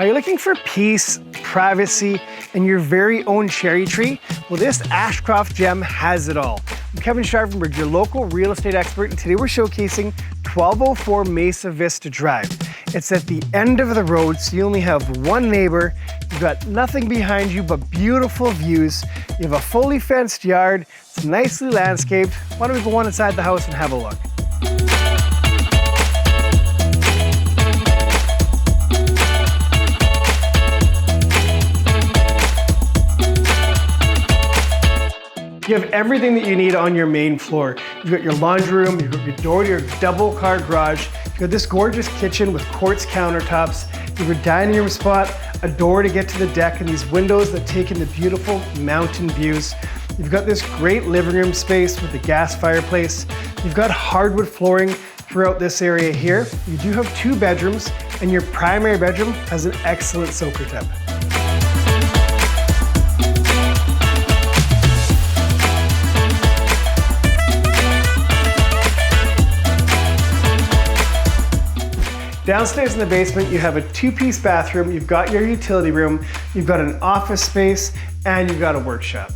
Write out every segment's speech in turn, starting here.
Are you looking for peace, privacy, and your very own cherry tree? Well, this Ashcroft gem has it all. I'm Kevin Scharfenberg, your local real estate expert, and today we're showcasing 1204 Mesa Vista Drive. It's at the end of the road, so you only have one neighbor. You've got nothing behind you but beautiful views. You have a fully fenced yard. It's nicely landscaped. Why don't we go on inside the house and have a look? You have everything that you need on your main floor. You've got your laundry room, you've got your door to your double car garage, you've got this gorgeous kitchen with quartz countertops, you have a dining room spot, a door to get to the deck, and these windows that take in the beautiful mountain views. You've got this great living room space with a gas fireplace. You've got hardwood flooring throughout this area here. You do have 2 bedrooms, and your primary bedroom has an excellent soaker tub. Downstairs in the basement, you have a 2-piece bathroom, you've got your utility room, you've got an office space, and you've got a workshop.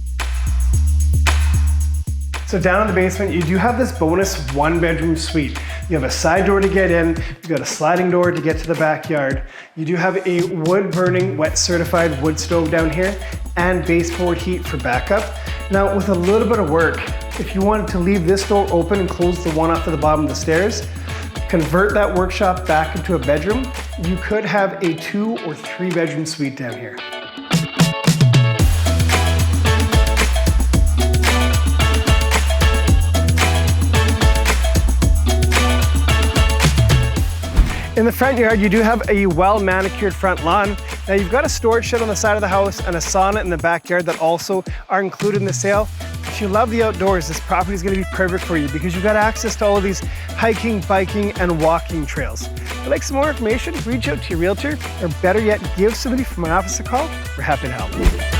So down in the basement, you do have this bonus 1-bedroom suite. You have a side door to get in, you've got a sliding door to get to the backyard. You do have a wood-burning, wet-certified wood stove down here, and baseboard heat for backup. Now, with a little bit of work, if you wanted to leave this door open and close the one off to the bottom of the stairs, convert that workshop back into a bedroom, you could have a 2 or 3-bedroom suite down here. In the front yard, you do have a well-manicured front lawn. Now you've got a storage shed on the side of the house and a sauna in the backyard that also are included in the sale. If you love the outdoors, this property is going to be perfect for you because you've got access to all of these hiking, biking, and walking trails. If you'd like some more information, reach out to your realtor, or better yet, give somebody from my office a call. We're happy to help.